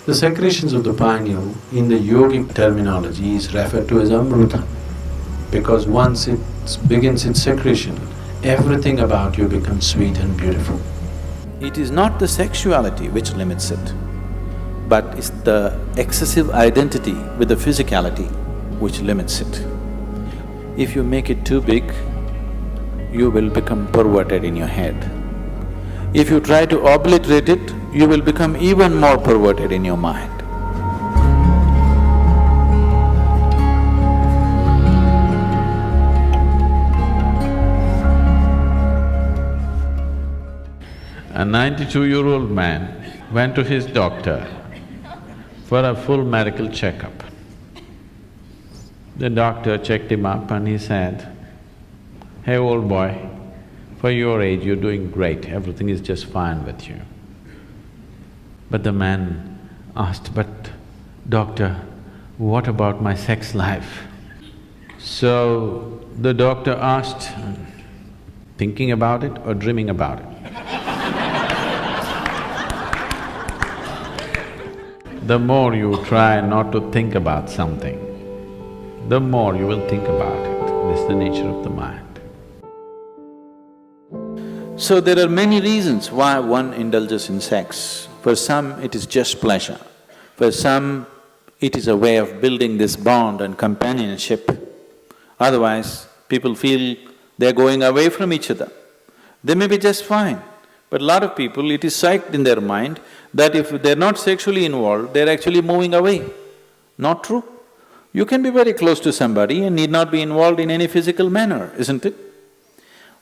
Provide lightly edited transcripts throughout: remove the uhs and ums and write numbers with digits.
The secretions of the pineal in the yogic terminology is referred to as amruta, because once it begins its secretion, everything about you becomes sweet and beautiful. It is not the sexuality which limits it, but it's the excessive identity with the physicality which limits it. If you make it too big, you will become perverted in your head. If you try to obliterate it, you will become even more perverted in your mind. A 92-year-old man went to his doctor for a full medical checkup. The doctor checked him up and he said, "Hey, old boy, for your age you're doing great, everything is just fine with you." But the man asked, "But doctor, what about my sex life?" So the doctor asked, "Thinking about it or dreaming about it?" The more you try not to think about something, the more you will think about it. This is the nature of the mind. So there are many reasons why one indulges in sex. For some, it is just pleasure. For some, it is a way of building this bond and companionship. Otherwise, people feel they're going away from each other. They may be just fine, but a lot of people, it is psyched in their mind that if they're not sexually involved, they're actually moving away. Not true. You can be very close to somebody and need not be involved in any physical manner, isn't it?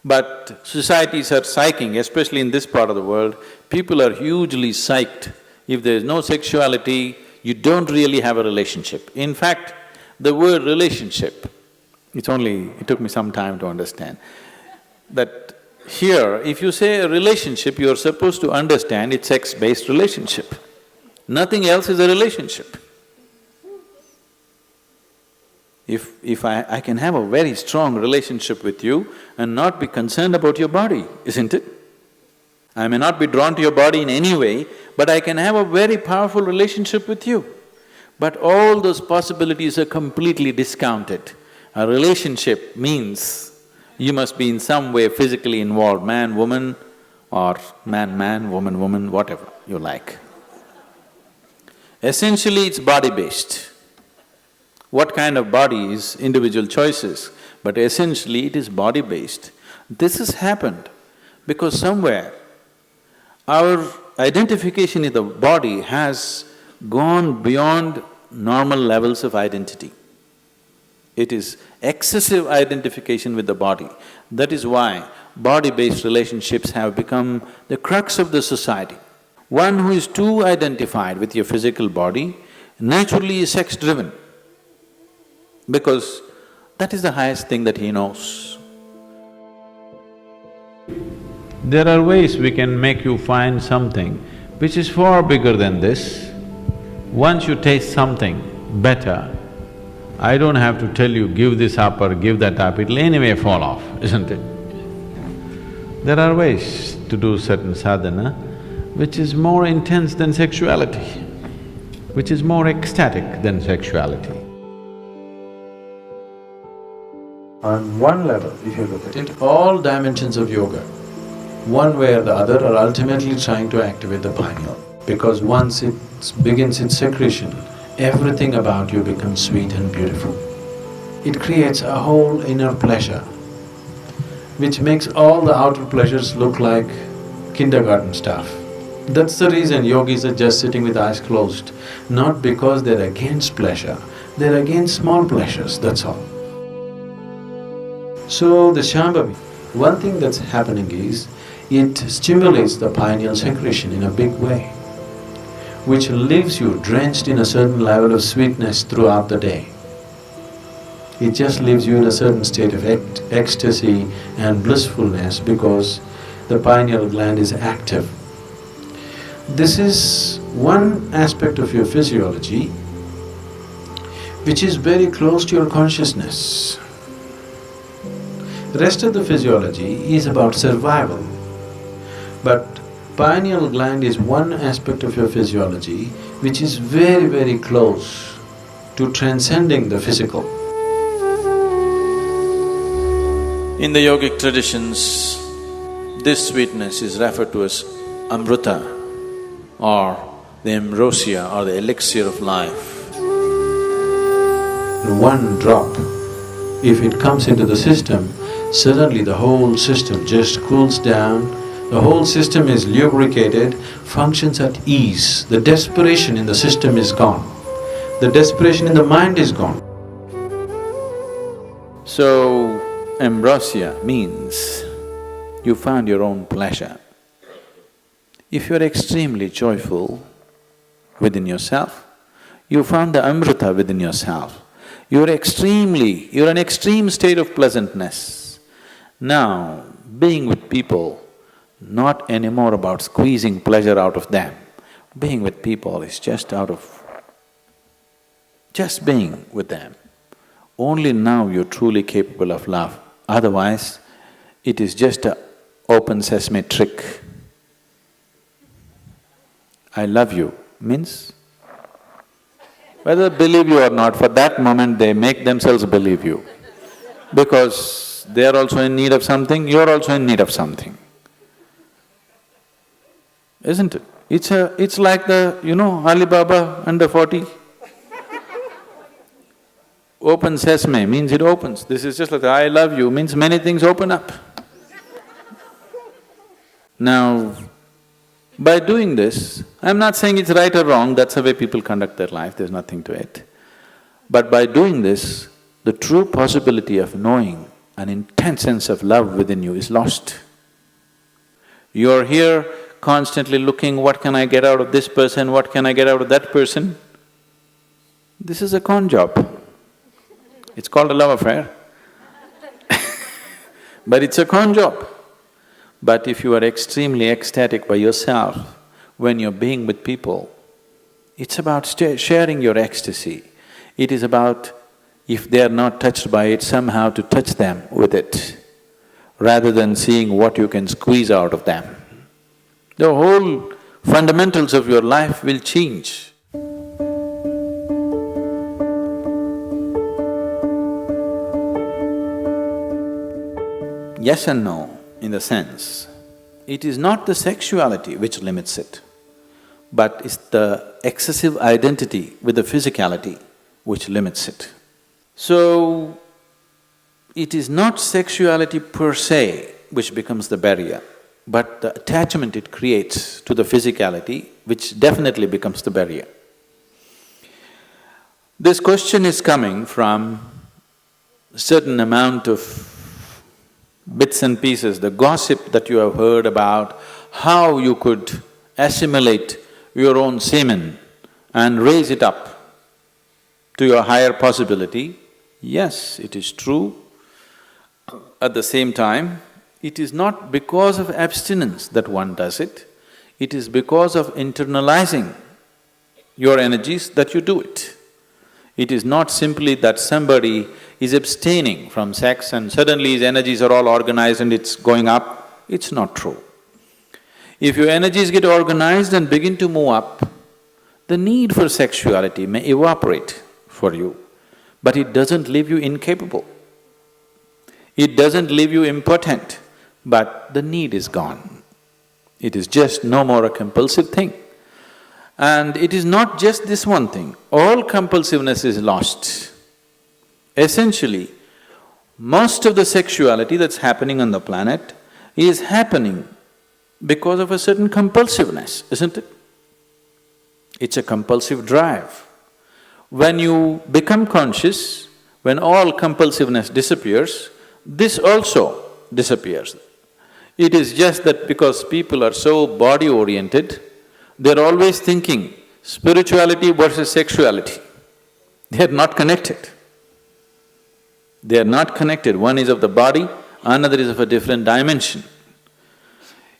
But societies are psyching, especially in this part of the world, people are hugely psyched. If there's no sexuality, you don't really have a relationship. In fact, the word relationship, it took me some time to understand that here, if you say a relationship, you're supposed to understand it's sex-based relationship. Nothing else is a relationship. If I can have a very strong relationship with you and not be concerned about your body, isn't it? I may not be drawn to your body in any way, but I can have a very powerful relationship with you. But all those possibilities are completely discounted. A relationship means you must be in some way physically involved, man, woman, or man, woman, woman, whatever you like. Essentially, it's body-based. What kind of body is individual choices, but essentially it is body-based. This has happened because somewhere our identification in the body has gone beyond normal levels of identity. It is excessive identification with the body. That is why body-based relationships have become the crux of the society. One who is too identified with your physical body naturally is sex-driven, because that is the highest thing that he knows. There are ways we can make you find something which is far bigger than this. Once you taste something better, I don't have to tell you, give this up or give that up, it'll anyway fall off, isn't it? There are ways to do certain sadhana which is more intense than sexuality, which is more ecstatic than sexuality. On one level, if you look at it, all dimensions of yoga, one way or the other, are ultimately trying to activate the pineal. Because once it begins its secretion, everything about you becomes sweet and beautiful. It creates a whole inner pleasure, which makes all the outer pleasures look like kindergarten stuff. That's the reason yogis are just sitting with eyes closed, not because they're against pleasure, they're against small pleasures, that's all. So the Shambhavi, one thing that's happening is, it stimulates the pineal secretion in a big way, which leaves you drenched in a certain level of sweetness throughout the day. It just leaves you in a certain state of ecstasy and blissfulness because the pineal gland is active. This is one aspect of your physiology which is very close to your consciousness. The rest of the physiology is about survival, but pineal gland is one aspect of your physiology which is very, very close to transcending the physical. In the yogic traditions, this sweetness is referred to as amrita or the ambrosia or the elixir of life. One drop, if it comes into the system, suddenly the whole system just cools down, the whole system is lubricated, functions at ease, the desperation in the system is gone, the desperation in the mind is gone. So, ambrosia means you found your own pleasure. If you're extremely joyful within yourself, you found the amrita within yourself. You're an extreme state of pleasantness. Now, being with people, not anymore about squeezing pleasure out of them. Being with people is just being with them. Only now you're truly capable of love. Otherwise, it is just a open sesame trick. I love you means, whether they believe you or not, for that moment they make themselves believe you. Because they are also in need of something, you're also in need of something. Isn't it? It's like Alibaba under 40. Open sesame means it opens. This is just like the I love you means many things open up. Now, by doing this, I'm not saying it's right or wrong, that's the way people conduct their life, there's nothing to it. But by doing this, the true possibility of knowing an intense sense of love within you is lost. You're here constantly looking, what can I get out of this person, what can I get out of that person? This is a con job. It's called a love affair. But it's a con job. But if you are extremely ecstatic by yourself, when you're being with people, it's about sharing your ecstasy. It is about, if they are not touched by it, somehow to touch them with it, rather than seeing what you can squeeze out of them. The whole fundamentals of your life will change. Yes and no. In the sense, it is not the sexuality which limits it, but it's the excessive identity with the physicality which limits it. So, it is not sexuality per se which becomes the barrier, but the attachment it creates to the physicality which definitely becomes the barrier. This question is coming from a certain amount of bits and pieces, the gossip that you have heard about how you could assimilate your own semen and raise it up to your higher possibility. Yes, it is true. At the same time, it is not because of abstinence that one does it, it is because of internalizing your energies that you do it. It is not simply that somebody is abstaining from sex and suddenly his energies are all organized and it's going up. It's not true. If your energies get organized and begin to move up, the need for sexuality may evaporate for you, but it doesn't leave you incapable. It doesn't leave you impotent, but the need is gone. It is just no more a compulsive thing. And it is not just this one thing, all compulsiveness is lost. Essentially, most of the sexuality that's happening on the planet is happening because of a certain compulsiveness, isn't it? It's a compulsive drive. When you become conscious, when all compulsiveness disappears, this also disappears. It is just that because people are so body-oriented, they're always thinking spirituality versus sexuality. They are not connected. They are not connected. One is of the body, another is of a different dimension.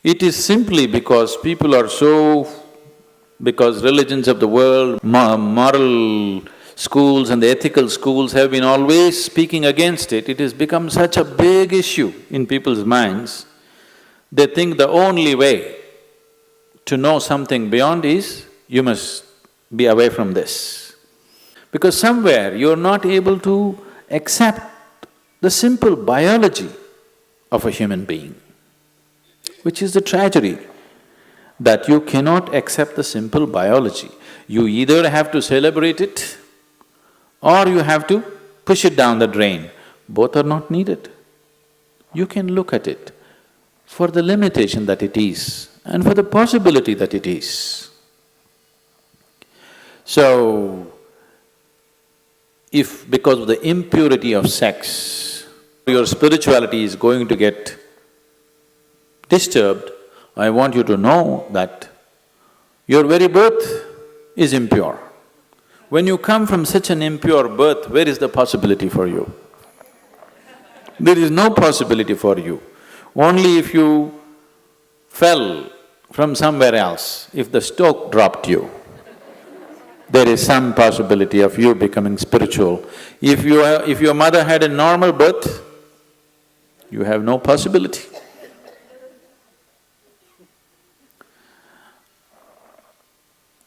It is simply because people are so… because religions of the world, moral schools and the ethical schools have been always speaking against it, it has become such a big issue in people's minds. They think the only way to know something beyond is, you must be away from this. Because somewhere you're not able to accept the simple biology of a human being, which is the tragedy, that you cannot accept the simple biology. You either have to celebrate it or you have to push it down the drain. Both are not needed. You can look at it for the limitation that it is and for the possibility that it is. So, if because of the impurity of sex, your spirituality is going to get disturbed, I want you to know that your very birth is impure. When you come from such an impure birth, where is the possibility for you? There is no possibility for you. Only if you fell from somewhere else, if the stoke dropped you, there is some possibility of you becoming spiritual. If your mother had a normal birth, you have no possibility.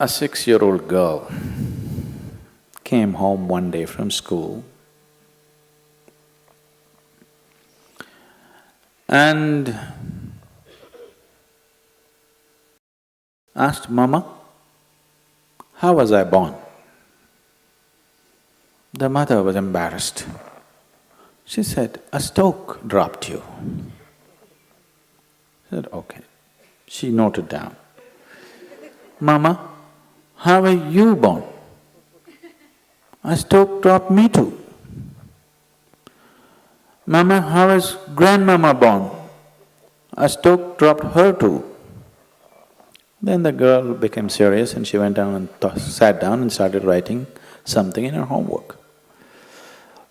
A 6-year-old girl came home one day from school and asked, "Mama, how was I born?" The mother was embarrassed. She said, "A stoke dropped you." She said, "Okay." She noted down. "Mama, how were you born?" "A stoke dropped me too." "Mama, how was grandmama born?" "A stoke dropped her too." Then the girl became serious and she went down and sat down and started writing something in her homework.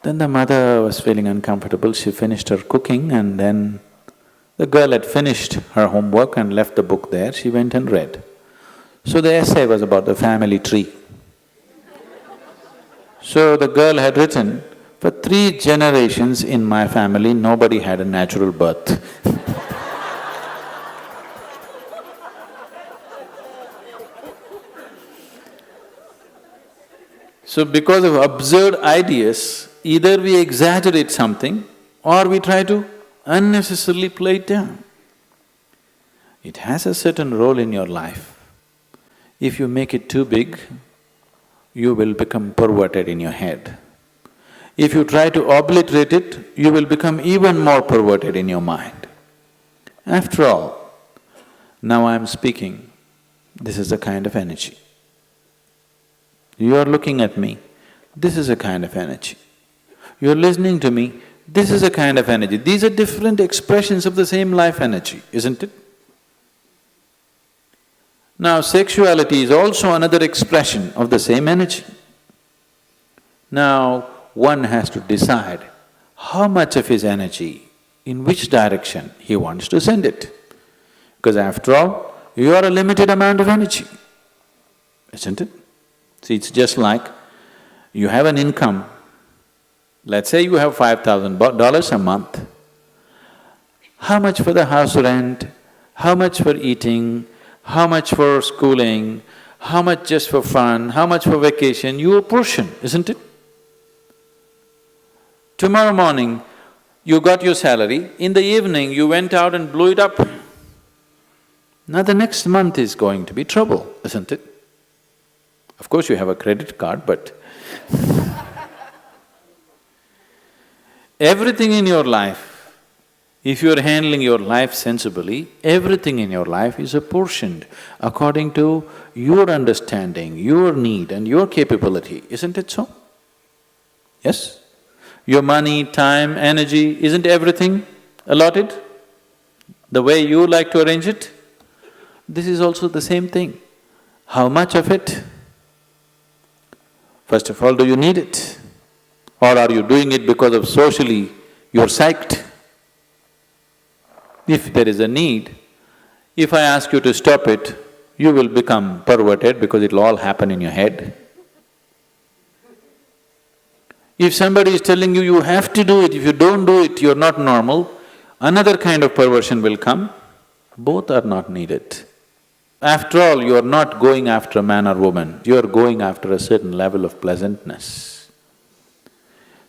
Then the mother was feeling uncomfortable, she finished her cooking and then the girl had finished her homework and left the book there, she went and read. So the essay was about the family tree. So the girl had written, "For 3 generations in my family, nobody had a natural birth." So because of absurd ideas, either we exaggerate something or we try to unnecessarily play it down. It has a certain role in your life. If you make it too big, you will become perverted in your head. If you try to obliterate it, you will become even more perverted in your mind. After all, now I am speaking, this is a kind of energy. You are looking at me, this is a kind of energy. You are listening to me, this is a kind of energy. These are different expressions of the same life energy, isn't it? Now, sexuality is also another expression of the same energy. Now, one has to decide how much of his energy, in which direction he wants to send it. Because after all, you are a limited amount of energy, isn't it? See, it's just like you have an income, let's say you have $5,000 a month. How much for the house rent, how much for eating, how much for schooling, how much just for fun, how much for vacation, your portion, isn't it? Tomorrow morning, you got your salary, in the evening you went out and blew it up. Now the next month is going to be trouble, isn't it? Of course you have a credit card, but everything in your life, if you're handling your life sensibly, everything in your life is apportioned according to your understanding, your need and your capability, isn't it so? Yes? Your money, time, energy, isn't everything allotted the way you like to arrange it? This is also the same thing. How much of it? First of all, do you need it? Or are you doing it because of socially you're psyched? If there is a need, if I ask you to stop it, you will become perverted because it'll all happen in your head. If somebody is telling you, you have to do it, if you don't do it, you're not normal, another kind of perversion will come. Both are not needed. After all, you are not going after a man or woman, you are going after a certain level of pleasantness.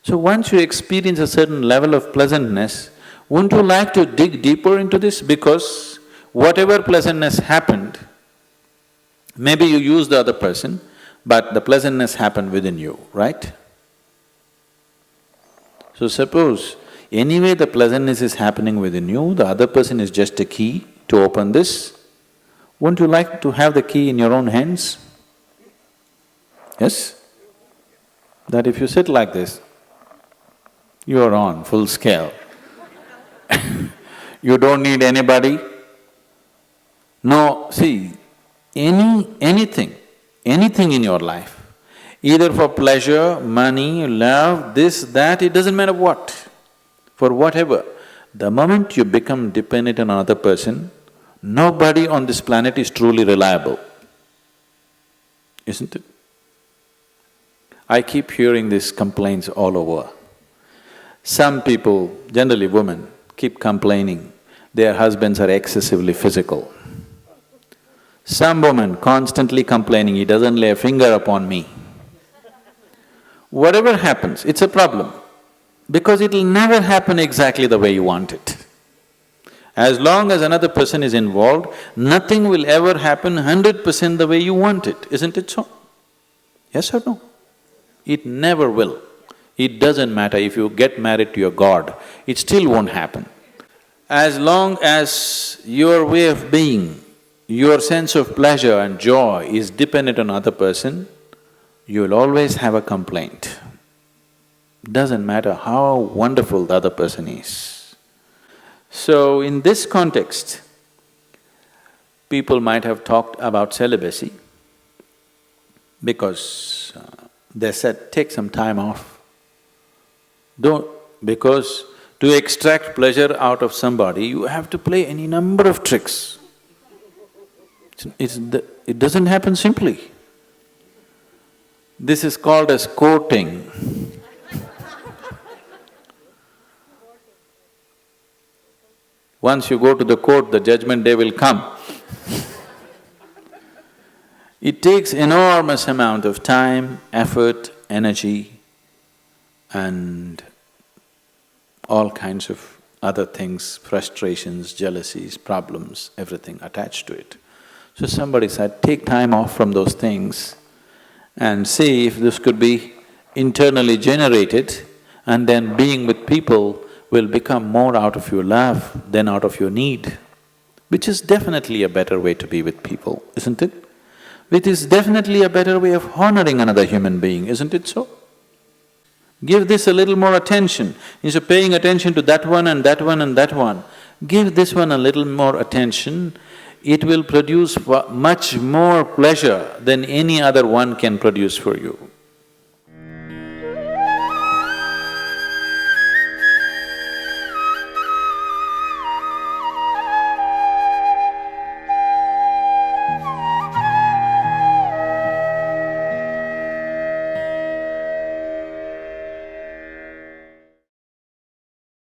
So once you experience a certain level of pleasantness, wouldn't you like to dig deeper into this? Because whatever pleasantness happened, maybe you used the other person, but the pleasantness happened within you, right? So suppose anyway the pleasantness is happening within you, the other person is just a key to open this, wouldn't you like to have the key in your own hands? Yes? That if you sit like this, you are on full scale. You don't need anybody. No, see, anything in your life, either for pleasure, money, love, this, that, it doesn't matter what, for whatever, the moment you become dependent on another person, nobody on this planet is truly reliable, isn't it? I keep hearing these complaints all over. Some people, generally women, keep complaining their husbands are excessively physical. Some woman constantly complaining, he doesn't lay a finger upon me. Whatever happens, it's a problem, because it'll never happen exactly the way you want it. As long as another person is involved, nothing will ever happen 100% the way you want it, isn't it so? Yes or no? It never will. It doesn't matter if you get married to your god, it still won't happen. As long as your way of being, your sense of pleasure and joy is dependent on another person, you will always have a complaint. Doesn't matter how wonderful the other person is. So in this context, people might have talked about celibacy because they said, take some time off. Because to extract pleasure out of somebody, you have to play any number of tricks. It doesn't happen simply. This is called as courting. Once you go to the court, the judgment day will come. It takes enormous amount of time, effort, energy, and all kinds of other things, frustrations, jealousies, problems, everything attached to it. So somebody said, take time off from those things and see if this could be internally generated, and then being with people will become more out of your love than out of your need, which is definitely a better way to be with people, isn't it? It is definitely a better way of honoring another human being, isn't it so? Give this a little more attention. Instead of paying attention to that one and that one and that one, give this one a little more attention. It will produce much more pleasure than any other one can produce for you.